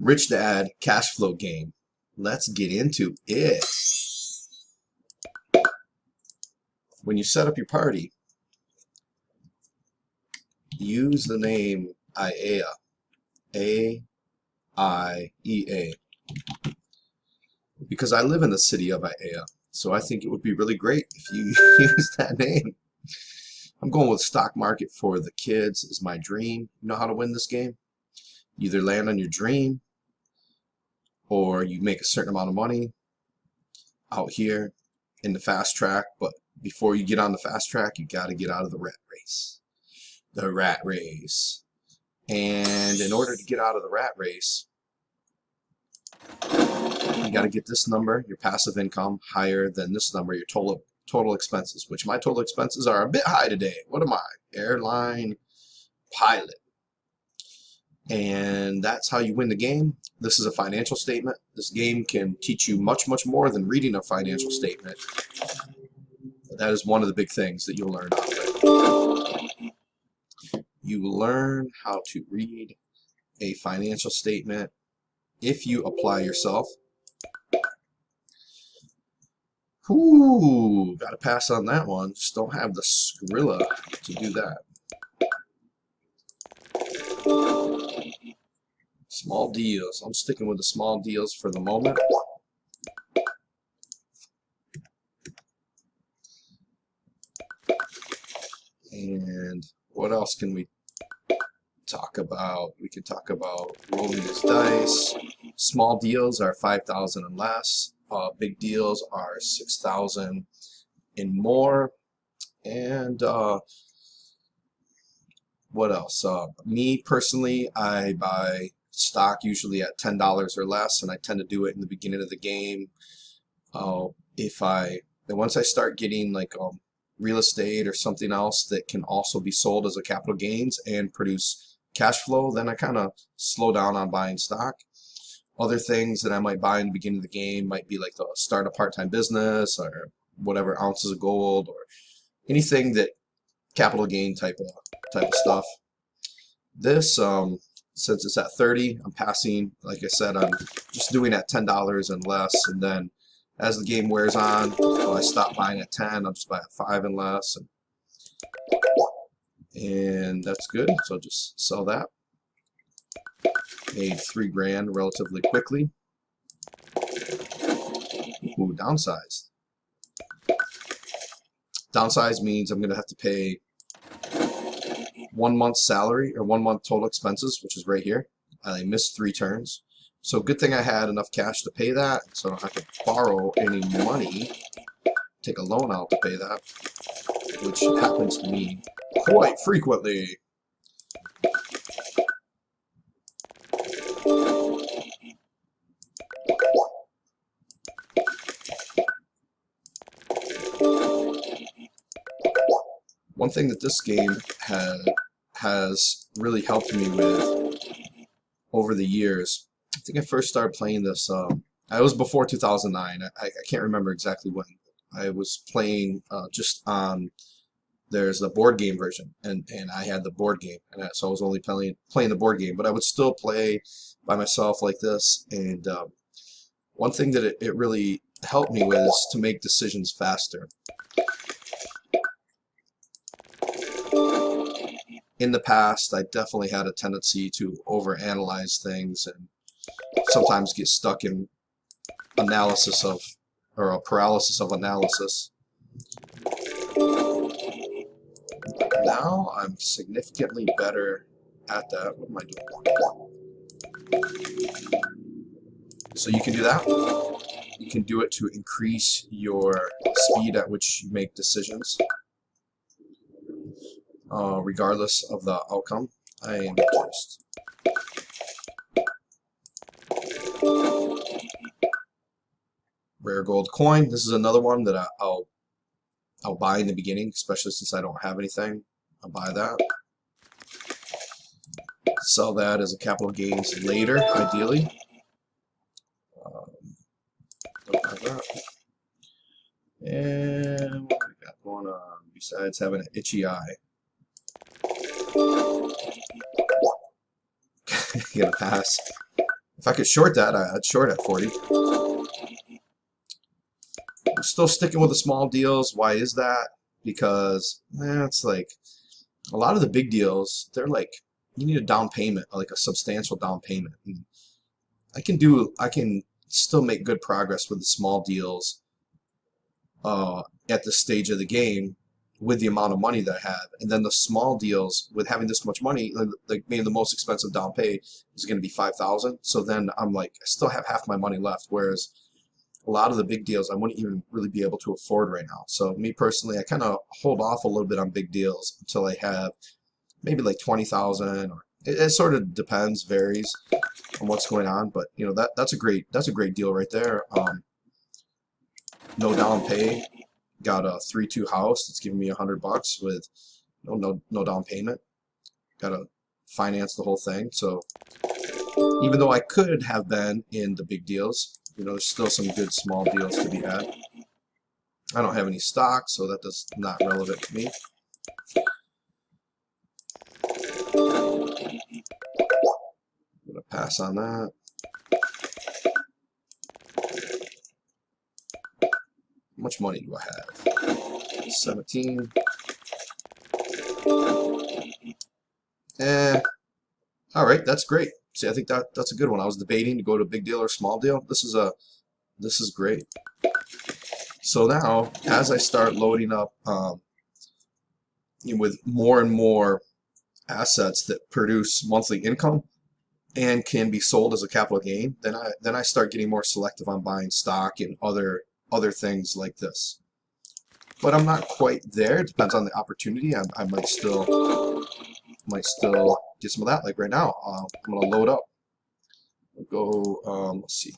Rich Dad Cashflow game. Let's get into it. When you set up your party, use the name IAEA, A-I-E-A, because I live in the city of IAEA, so I think it would be really great if you use that name. I'm going with stock market for the kids is my dream. You know how to win this game? You either land on your dream or you make a certain amount of money out here in the fast track, but before you get on the fast track, you got to get out of the rat race. The rat race. And in order to get out of the rat race, you got to get this number, your passive income, higher than this number, your total expenses, which my total expenses are a bit high today. What am I? Airline pilot. And that's how you win the game. This is a financial statement. This game can teach you much, much more than reading a financial statement. But that is one of the big things that you'll learn out of it. You learn how to read a financial statement if you apply yourself. Ooh, gotta pass on that one. Just don't have the Skrilla to do that. Small deals. I'm sticking with the small deals for the moment. And what else can we talk about? We can talk about rolling these dice. Small deals are 5,000 and less. Big deals are 6,000 and more. And what else? Me personally, I buy stock usually at $10 or less, and I tend to do it in the beginning of the game. Once I start getting like real estate or something else that can also be sold as a capital gains and produce cash flow, then I kind of slow down on buying stock. Other things that I might buy in the beginning of the game might be like to start a part-time business or whatever, ounces of gold or anything that capital gain type of stuff. This since it's at 30, I'm passing. Like I said, I'm just doing at $10 and less, and then as the game wears on, I stop buying at 10. I'll just buy at 5 and less, and that's good. So just sell that. Made $3 grand relatively quickly. Ooh, downsized. Downsized means I'm going to have to pay 1 month's salary or 1 month total expenses, which is right here. I missed 3 turns. So good thing I had enough cash to pay that, so I don't have to borrow any money, take a loan out to pay that, which happens to me quite frequently. One thing that this game has really helped me with over the years, I think I first started playing this, I was before 2009, I can't remember exactly when. I was playing just on, there's the board game version, and I had the board game, and so I was only playing the board game, but I would still play by myself like this, and one thing that it really helped me with is to make decisions faster. In the past, I definitely had a tendency to overanalyze things and sometimes get stuck in analysis of, or a paralysis of analysis. Now I'm significantly better at that. What am I doing? So you can do that. You can do it to increase your speed at which you make decisions. Regardless of the outcome. I am just rare gold coin. This is another one that I'll buy in the beginning, especially since I don't have anything. I'll buy that. Sell that as a capital gains later, ideally. Don't have that. And what we got going on besides having an itchy eye? Gonna pass. If I could short that, I'd short at 40. I'm still sticking with the small deals. Why is that? Because it's like a lot of the big deals, they're like, you need a down payment, like a substantial down payment. And I can still make good progress with the small deals at this stage of the game with the amount of money that I have. And then the small deals with having this much money, like maybe the most expensive down pay is going to be 5,000. So then I'm like, I still have half my money left. Whereas a lot of the big deals I wouldn't even really be able to afford right now. So me personally, I kind of hold off a little bit on big deals until I have maybe like 20,000, or it sort of depends, varies on what's going on. But you know, that's a great deal right there. No down pay, got a 3-2 house that's giving me $100 with no down payment. Got to finance the whole thing. So even though I could have been in the big deals, you know, there's still some good small deals to be had. I don't have any stock, so that does not relevant to me. I'm gonna pass on that. How much money do I have? 17. All right, that's great. See, I think that's a good one. I was debating to go to big deal or small deal. This is great. So now, as I start loading up with more and more assets that produce monthly income and can be sold as a capital gain, then I start getting more selective on buying stock and other things like this. But I'm not quite there. It depends on the opportunity. I might still get some of that. Like right now, I'm gonna load up. Go. Let's see.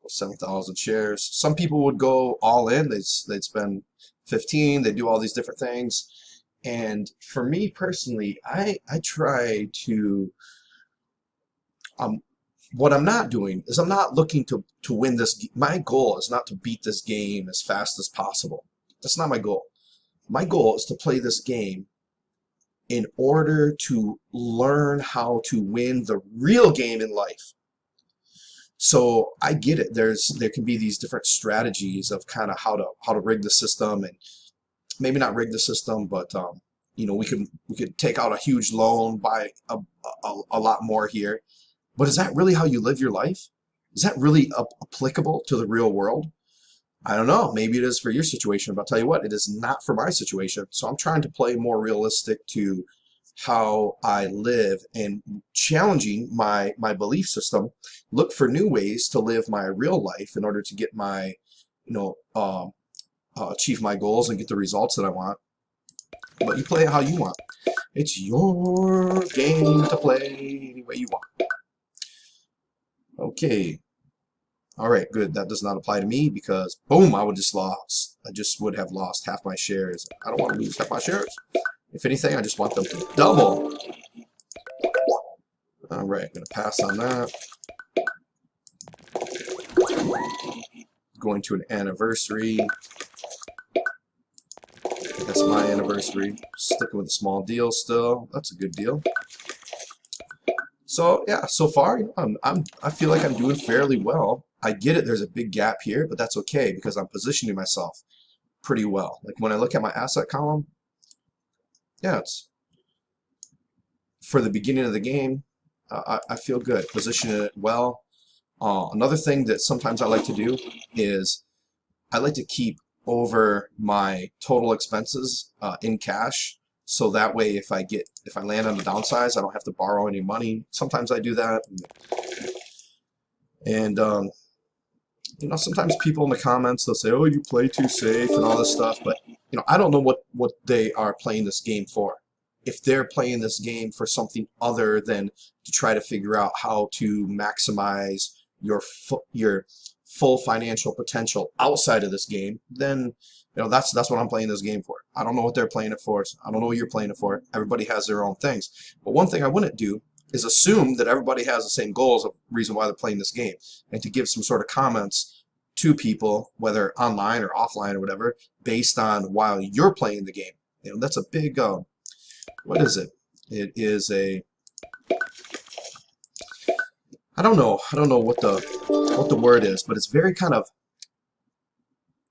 7,000 shares. Some people would go all in. They'd spend 15. They do all these different things. And for me personally, I try to. What I'm not doing is I'm not looking to win this. My goal is not to beat this game as fast as possible. That's not my goal. My goal is to play this game in order to learn how to win the real game in life. So I get it. There can be these different strategies of kind of how to rig the system, and maybe not rig the system, but you know, we could take out a huge loan, buy a lot more here. But is that really how you live your life? Is that really applicable to the real world? I don't know. Maybe it is for your situation, but I'll tell you what, it is not for my situation. So I'm trying to play more realistic to how I live and challenging my belief system, look for new ways to live my real life in order to get my, you know, achieve my goals and get the results that I want. But you play it how you want. It's your game to play any way you want. Okay. All right, good. That does not apply to me because, boom, I just would have lost half my shares. I don't want to lose half my shares. If anything, I just want them to double. All right, I'm going to pass on that. Going to an anniversary. That's my anniversary. Sticking with a small deal still. That's a good deal. So yeah, so far I feel like I'm doing fairly well. I get it. There's a big gap here, but that's okay because I'm positioning myself pretty well. Like when I look at my asset column, yeah, it's for the beginning of the game. I feel good. Position it well. Another thing that sometimes I like to do is I like to keep over my total expenses in cash. So that way, if I land on the downsides, I don't have to borrow any money. Sometimes I do that, and you know, sometimes people in the comments they'll say, "Oh, you play too safe" and all this stuff. But you know, I don't know what they are playing this game for. If they're playing this game for something other than to try to figure out how to maximize your full financial potential outside of this game, then you know that's what I'm playing this game for. I don't know what they're playing it for. I don't know what you're playing it for. Everybody has their own things. But one thing I wouldn't do is assume that everybody has the same goals of reason why they're playing this game, and to give some sort of comments to people, whether online or offline or whatever, based on while you're playing the game. You know, that's a big what is it? It is a I don't know what the word is, but it's very kind of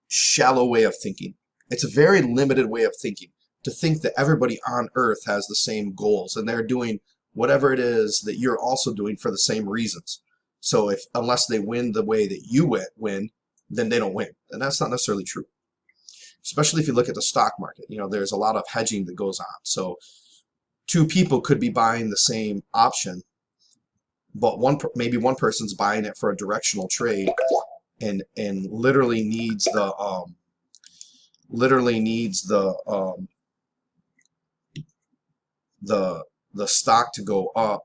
shallow way of thinking. It's a very limited way of thinking to think that everybody on earth has the same goals and they're doing whatever it is that you're also doing for the same reasons. So if unless they win the way that you win, then they don't win. And that's not necessarily true. Especially if you look at the stock market, you know, there's a lot of hedging that goes on. So two people could be buying the same option, but maybe one person's buying it for a directional trade and literally needs the stock to go up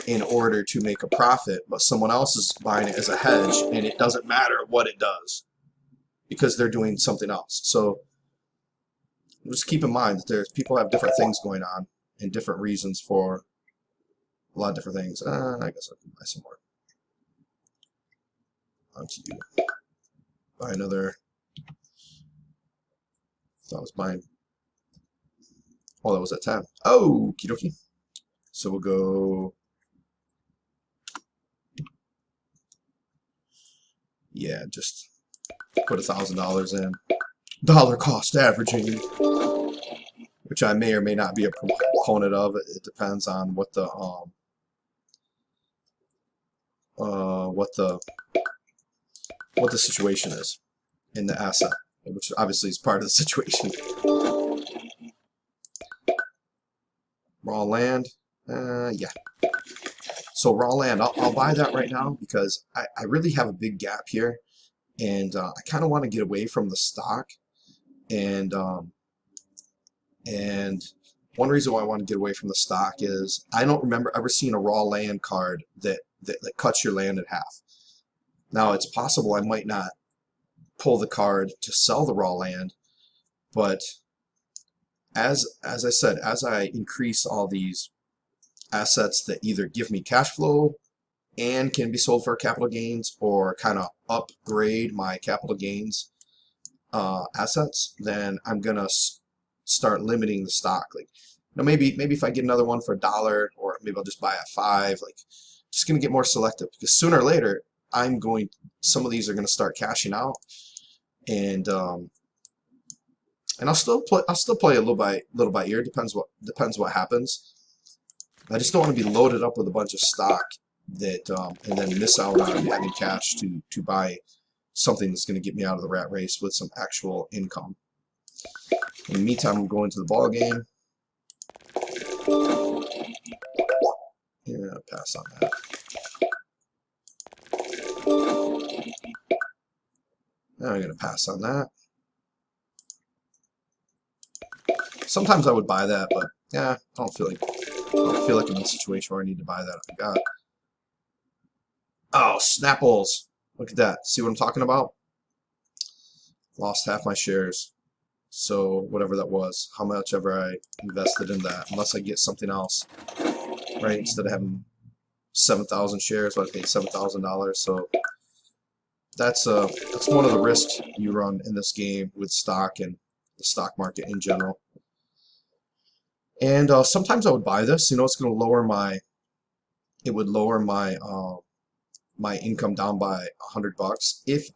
in order to make a profit, but someone else is buying it as a hedge, and it doesn't matter what it does because they're doing something else. So just keep in mind that there's people have different things going on and different reasons for a lot of different things. I guess I can buy some more. On to you. Buy another. Thought I was buying. Oh, that was at 10. Oh, okie dokie. So we'll go. Yeah, just put $1,000 in. Dollar cost averaging, which I may or may not be a proponent of. It depends on what the situation is in the asset, which obviously is part of the situation. Raw land, yeah. So raw land, I'll buy that right now because I really have a big gap here, and I kind of want to get away from the stock, and one reason why I want to get away from the stock is I don't remember ever seeing a raw land card that cuts your land in half. Now it's possible I might not pull the card to sell the raw land, but as I said, as I increase all these assets that either give me cash flow and can be sold for capital gains or kind of upgrade my capital gains assets, then I'm gonna start limiting the stock. Like, you know, maybe if I get another one for $1, or maybe I'll just buy at 5. Like, just gonna get more selective because sooner or later some of these are gonna start cashing out, and I'll still play a little by ear. Depends what happens. I just don't want to be loaded up with a bunch of stock that and then miss out on having cash to buy something that's going to get me out of the rat race with some actual income. In the meantime, I'm going to the ball game. Yeah, pass on that. I'm going to pass on that. Sometimes I would buy that, but yeah, I don't feel like I'm in a situation where I need to buy that. I got. Oh, Snapples. Look at that. See what I'm talking about? Lost half my shares. So whatever that was, how much ever I invested in that, unless I get something else, right? Instead of having 7,000 shares, I paid $7,000. So that's one of the risks you run in this game with stock and the stock market in general. And sometimes I would buy this. You know, it's going to lower my. It would lower my my income down by $100. If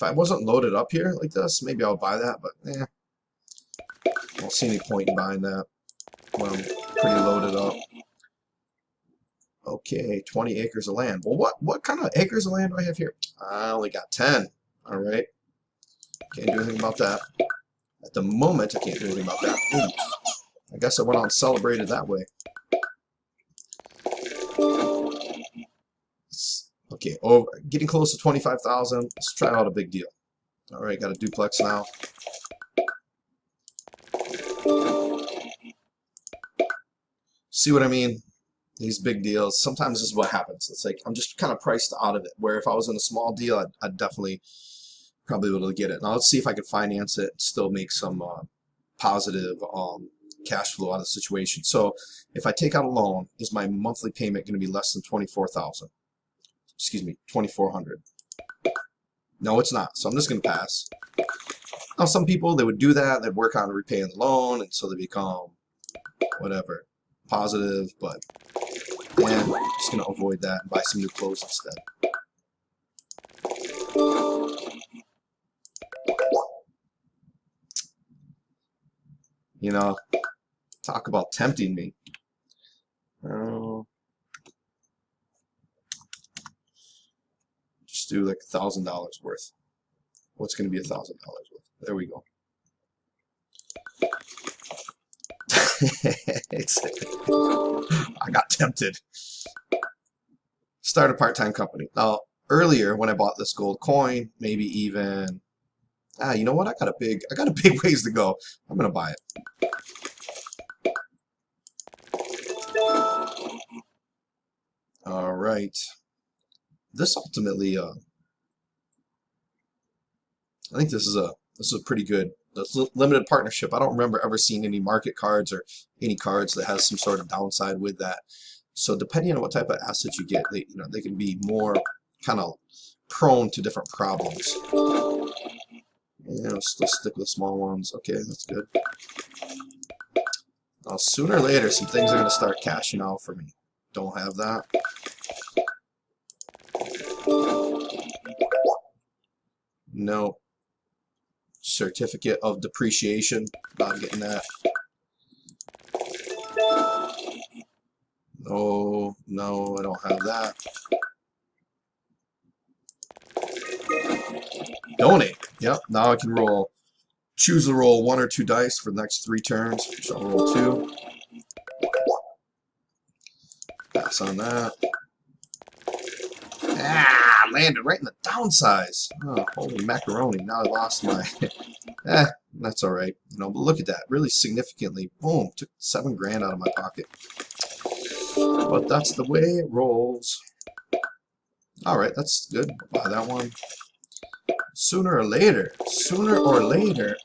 I wasn't loaded up here like this, maybe I'll buy that. But I don't see any point in buying that when I'm pretty loaded up. Okay, 20 acres of land. Well, what kind of acres of land do I have here? I only got 10. All right, can't do anything about that. At the moment, I can't do anything about that. Ooh, I guess I went out and celebrated that way. Okay, getting close to 25,000. Let's try out a big deal. All right, got a duplex now. See what I mean? These big deals, sometimes this is what happens. It's like I'm just kind of priced out of it, where if I was in a small deal, I'd definitely probably be able to get it. Now let's see if I can finance it and still make some positive cash flow out of the situation. So if I take out a loan, is my monthly payment going to be less than 24,000? Excuse me, 2,400. No, it's not. So I'm just going to pass. Now, some people, they would do that. They'd work on repaying the loan, and so they become whatever positive. But And I'm just going to avoid that and buy some new clothes instead. You know, talk about tempting me. Just do like $1,000 worth. What's going to be $1,000 worth? There we go. I got tempted. Start a part-time company. Now, earlier when I bought this gold coin, maybe even you know what? I got a big ways to go. I'm gonna buy it. All right. This ultimately, I think this is a pretty good limited partnership. I don't remember ever seeing any market cards or any cards that has some sort of downside with that. So depending on what type of assets you get, they can be more kind of prone to different problems. Yeah, still stick with small ones. Okay, that's good. Now, sooner or later, some things are going to start cashing out for me. Don't have that. No. Certificate of depreciation. Not getting that. No, no, I don't have that. Donate. Yep, now I can roll. Choose to roll 1 or 2 dice for the next 3 turns. So I'll roll 2. Pass on that. Landed right in the downsize. Oh, holy macaroni. Now I lost my... that's alright. But look at that. Really significantly. Boom. Took 7 grand out of my pocket. But that's the way it rolls. Alright, that's good. I'll buy that one. Sooner or later,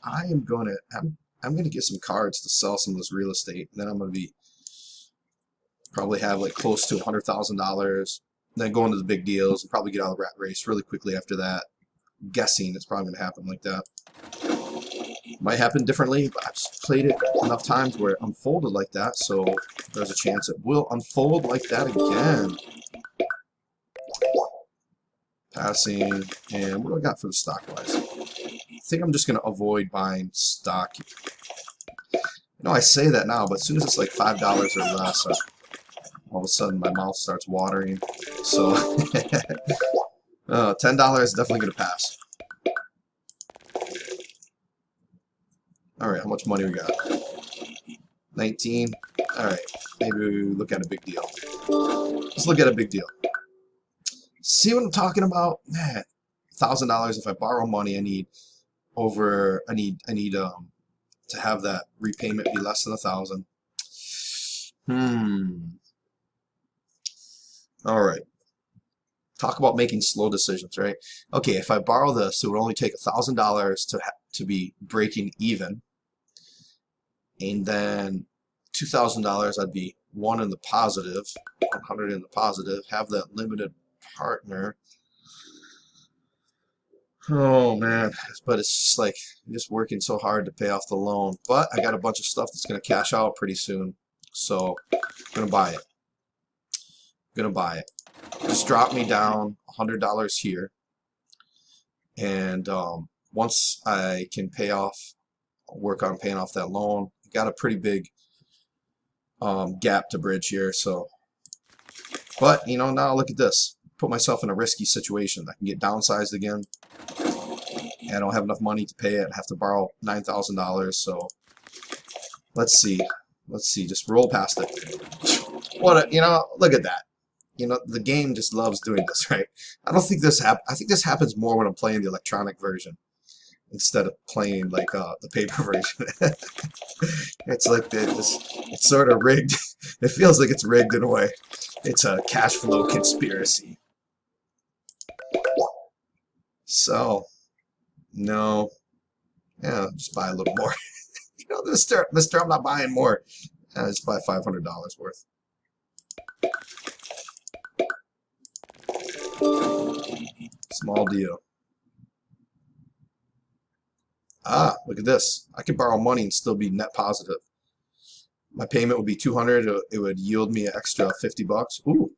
I'm gonna get some cards to sell some of this real estate, and then I'm gonna probably have like close to $100,000. Then go into the big deals and probably get out of the rat race really quickly after that. I'm guessing it's probably gonna happen like that. Might happen differently, but I've played it enough times where it unfolded like that, so there's a chance it will unfold like that again. Passing, and what do I got for the stock wise? I think I'm just going to avoid buying stock. I say that now, but as soon as it's like $5 or less, all of a sudden my mouth starts watering. So, $10 is definitely going to pass. Alright, how much money we got? 19. Alright, maybe we look at a big deal. Let's look at a big deal. See what I'm talking about? Man, $1,000. If I borrow money, I need to have that repayment be less than 1,000. All right. Talk about making slow decisions, right? Okay, if I borrow this, it would only take $1,000 to be breaking even, and then $2,000 I'd be 1 in the positive, 100 in the positive. Have that limited partner. Oh man, but it's just like I'm just working so hard to pay off the loan. But I got a bunch of stuff that's gonna cash out pretty soon, so I'm gonna buy it. Just drop me down $100 here, and once I can work on paying off that loan. I got a pretty big gap to bridge here, so. But now look at this. Put myself in a risky situation. I can get downsized again. And I don't have enough money to pay it. I have to borrow $9,000. So let's see. Just roll past it. Look at that. The game just loves doing this, right? I don't think this I think this happens more when I'm playing the electronic version instead of playing like the paper version. It's like it's sort of rigged. It feels like it's rigged in a way. It's a cash flow conspiracy. So, no. Yeah, just buy a little more. Mister, I'm not buying more. Just buy $500 worth. Small deal. Look at this. I can borrow money and still be net positive. My payment would be 200. It would yield me an extra 50 bucks. Ooh,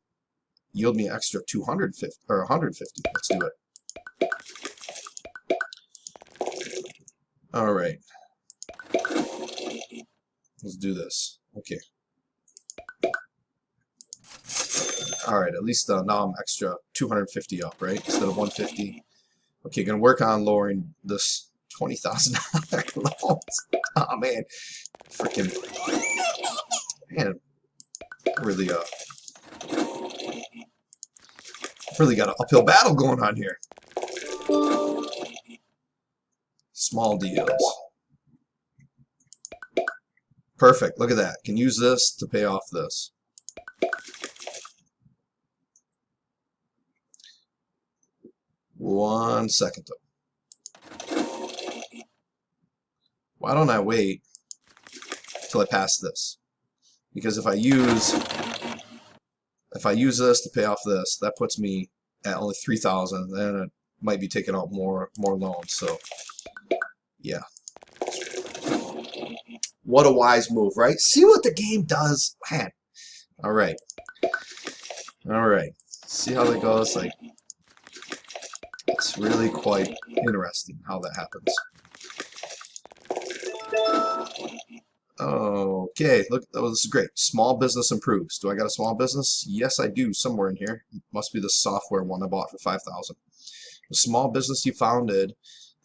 yield me an extra 250 or 150. Let's do it. All right. Let's do this. Okay. All right. At least now I'm extra 250 up, right? Instead of 150. Okay, gonna work on lowering this $20,000 loans. Oh man, freaking man, really really got an uphill battle going on here. Small deals. Perfect. Look at that. Can use this to pay off this. One second though. Why don't I wait till I pass this? Because if I use this to pay off this, that puts me at only 3,000. Then it might be taking out more loans. So yeah. What a wise move, right? See what the game does, man. All right. See how that goes. Like, it's really quite interesting how that happens. Okay, look, oh, this is great. Small business improves. Do I got a small business? Yes, I do. Somewhere in here. It must be the software one I bought for 5,000. The small business you founded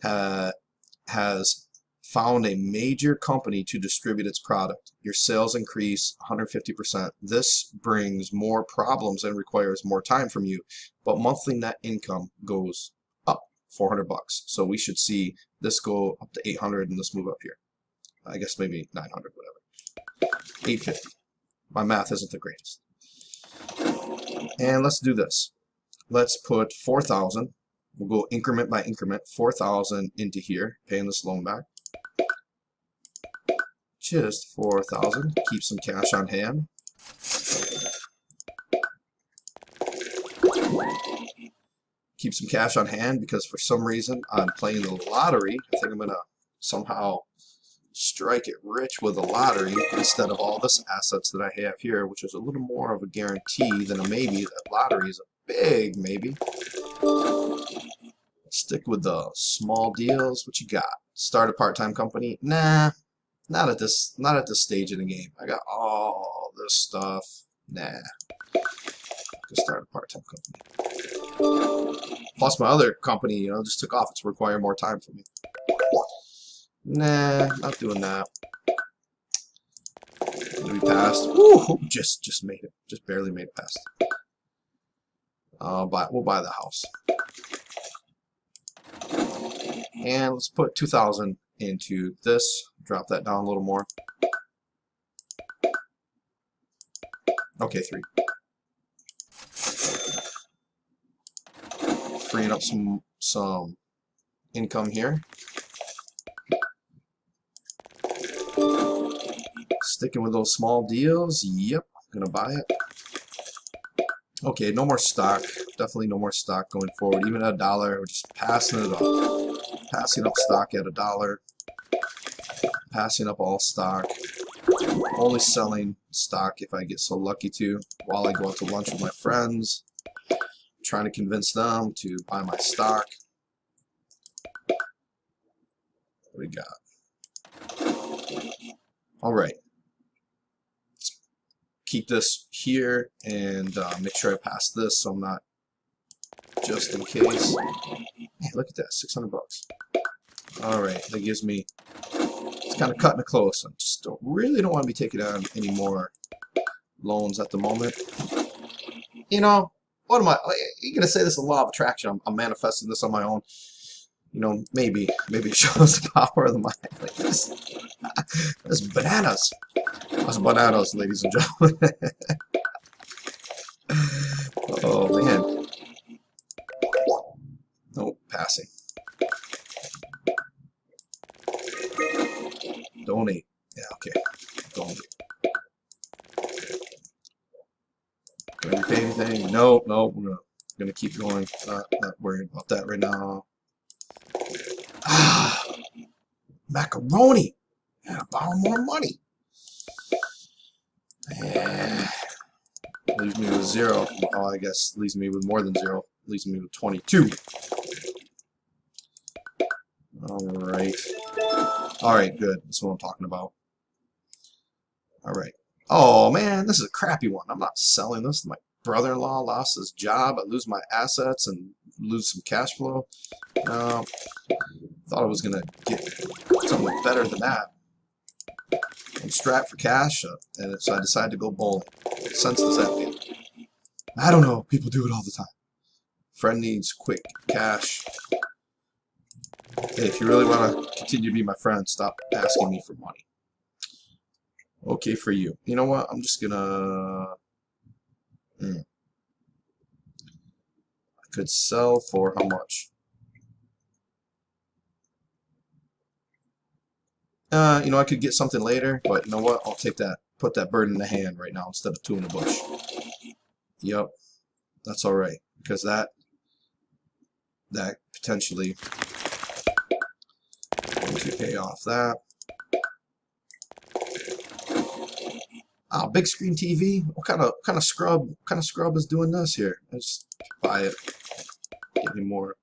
has found a major company to distribute its product. Your sales increase 150%. This brings more problems and requires more time from you, but monthly net income goes up 400 bucks. So we should see this go up to 800 and this move up here. I guess maybe 900, whatever. 850. My math isn't the greatest. And let's do this. Let's put 4,000. We'll go increment by increment. 4,000 into here, paying this loan back. Just 4,000. Keep some cash on hand. Keep some cash on hand because for some reason I'm playing the lottery. I think I'm gonna somehow strike it rich with a lottery instead of all this assets that I have here, which is a little more of a guarantee than a maybe. That lottery is a big maybe. Stick with the small deals. What you got? Start a part-time company? Nah, not at this stage in the game. I got all this stuff. Nah, just start a part-time company. Plus my other company, just took off. It's requiring more time for me. Nah, not doing that. Did we pass? Woo! Just made it. Just barely made it past. We'll buy the house. And let's put 2,000 into this. Drop that down a little more. Okay, 3. Freeing up some income here. Sticking with those small deals. Yep, I'm gonna buy it. Okay, no more stock. Definitely no more stock going forward. Even at $1, we're just passing it up. Passing up stock at $1. Passing up all stock. Only selling stock if I get so lucky to. While I go out to lunch with my friends. Trying to convince them to buy my stock. What do we got? Alright. Keep this here and make sure I pass this so I'm not, just in case. Hey, look at that, 600 bucks. Alright, that gives me, it's kind of cutting it close. I just really don't want to be taking on any more loans at the moment. What am I, you're going to say this is a law of attraction. I'm manifesting this on my own. Maybe it shows the power of the mind. Like this. That's bananas. That's bananas, ladies and gentlemen. Oh, man. Nope, passing. Donate. Yeah, okay. Donate. Can I repay anything? Nope. We're gonna keep going. Not worrying about that right now. Ah, macaroni. Yeah, borrow more money. Eh, leaves me with 0. Oh, I guess leaves me with more than 0. Leaves me with 22. Alright. Alright, good. That's what I'm talking about. Alright. Oh, man, this is a crappy one. I'm not selling this. My brother-in-law lost his job. I lose my assets and lose some cash flow. No. Thought I was going to get something better than that. I'm strapped for cash, and so I decided to go bowling. What sense does that make? I don't know. People do it all the time. Friend needs quick cash. Hey, if you really want to continue to be my friend, stop asking me for money. Okay for you. You know what? I'm just gonna... I could sell for how much? You know, I could get something later, but you know what? I'll take that. Put that bird in the hand right now instead of 2 in the bush. Yep, that's all right, because that potentially going to pay off that. Oh, big screen TV. What kind of scrub is doing this here? Let's buy it. Give me more.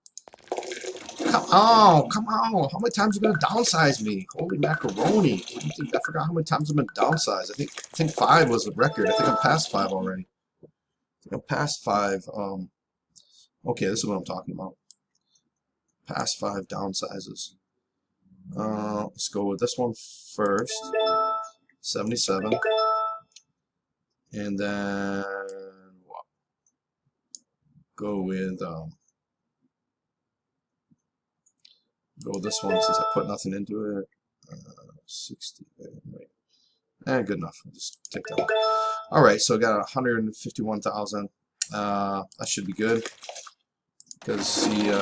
Come on. How many times are you gonna downsize me? Holy macaroni. I forgot how many times I've been downsized. I think 5 was the record. I think I'm past 5 already. I think I'm past 5. Okay, this is what I'm talking about. Past 5 downsizes. Let's go with this one first. 77. And then what? Go with this one since I put nothing into it. 60. Wait. Good enough. I'll just take that one. All right, so I got 151,000. That should be good because he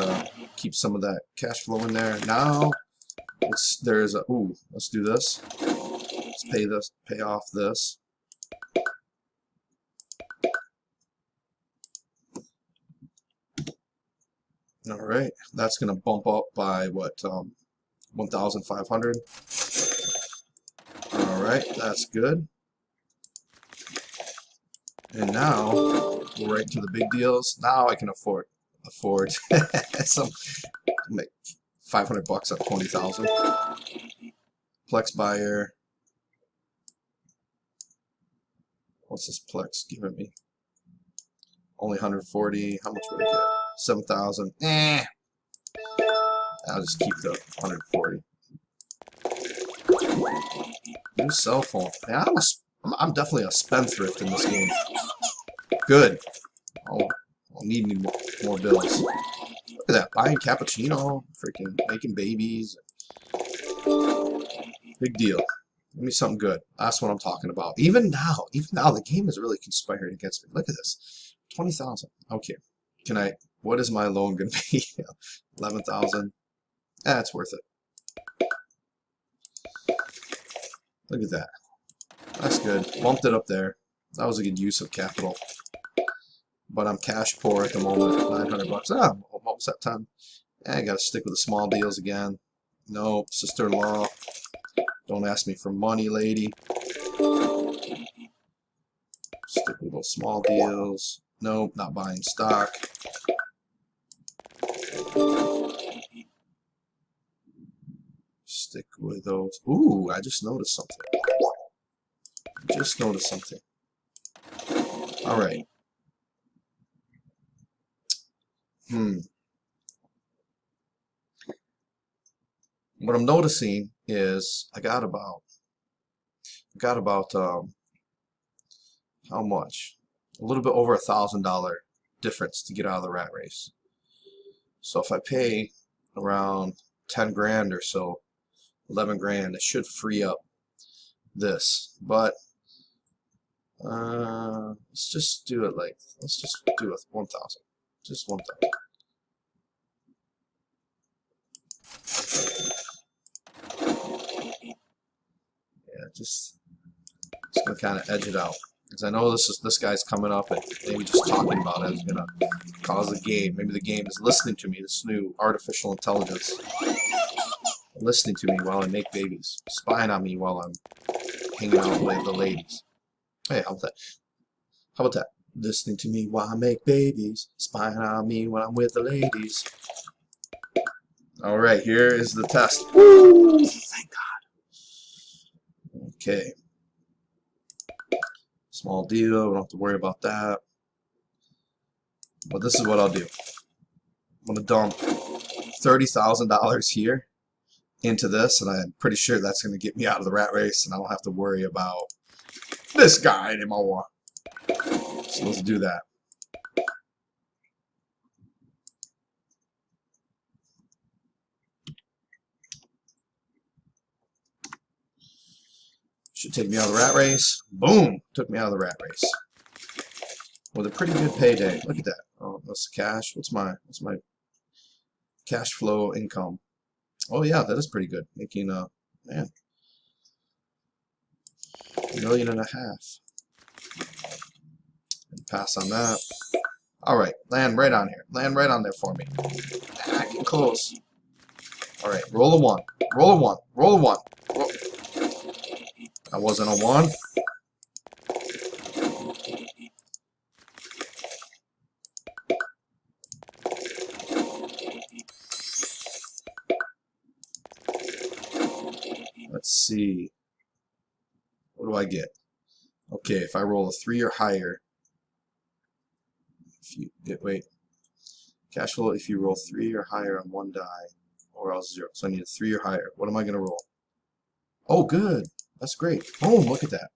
keeps some of that cash flow in there. Now there's a let's do this. Let's pay off this. All right, that's gonna bump up by what 1,500. All right, that's good. And now we're right to the big deals. Now I can afford some, make 500 bucks up 20,000. Plex buyer. What's this Plex giving me? Only 140. How much would I get? 7,000. I'll just keep the 140. New cell phone. Yeah, I'm definitely a spendthrift in this game. Good. I'll need me more bills. Look at that. Buying cappuccino. Freaking making babies. Big deal. Give me something good. That's what I'm talking about. Even now, the game is really conspiring against me. Look at this. 20,000. Okay. Can I... What is my loan going to be? 11,000. It's worth it. Look at that. That's good. Bumped it up there. That was a good use of capital. But I'm cash poor at the moment. 900 bucks. I'm almost at 10. I got to stick with the small deals again. No, sister-in-law. Don't ask me for money, lady. Stick with those small deals. Nope, not buying stock. Stick with those. Ooh, I just noticed something. All right. What I'm noticing is I got about how much? A little bit over $1,000 difference to get out of the rat race. So if I pay around 10 grand or so, 11 grand, it should free up this. But let's just do it let's just do it 1,000. Just 1,000. Yeah, just gonna kind of edge it out. Because I know this guy's coming up and maybe just talking about it is gonna cause the game. Maybe the game is listening to me, this new artificial intelligence. Listening to me while I make babies. Spying on me while I'm hanging out with the ladies. Hey, how about that? How about that? Listening to me while I make babies, spying on me when I'm with the ladies. All right, here is the test. Woo! Thank God. Okay. Small deal. We don't have to worry about that. But this is what I'll do. I'm gonna dump $30,000 here into this, and I'm pretty sure that's gonna get me out of the rat race, and I don't have to worry about this guy anymore. So let's do that. Should take me out of the rat race. Boom! Took me out of the rat race. With a pretty good payday. Look at that. Oh, that's the cash. What's my cash flow income? Oh yeah, that is pretty good. Making man, $1.5 million. And pass on that. Alright, land right on here. Land right on there for me. Ah, getting close. Alright, roll a 1. Roll a 1. Roll a 1. Roll. That wasn't a 1. Let's see. What do I get? Okay, if I roll a 3 or higher, if you wait, cash flow if you roll 3 or higher on 1 die, or else 0. So I need a 3 or higher. What am I gonna roll? Oh, good. That's great. Boom! Look at that.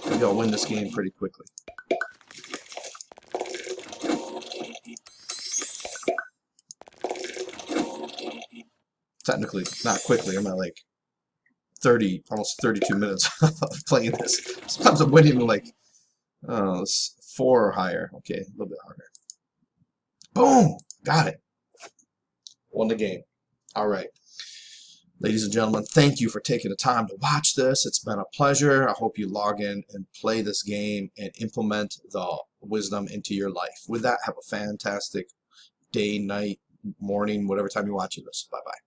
Maybe I'll win this game pretty quickly. Technically, not quickly. I'm at like 30, almost 32 minutes of playing this. Sometimes I'm winning like 4 or higher. Okay, a little bit harder. Boom! Got it. Won the game. All right. Ladies and gentlemen, thank you for taking the time to watch this. It's been a pleasure. I hope you log in and play this game and implement the wisdom into your life. With that, have a fantastic day, night, morning, whatever time you're watching this. Bye-bye.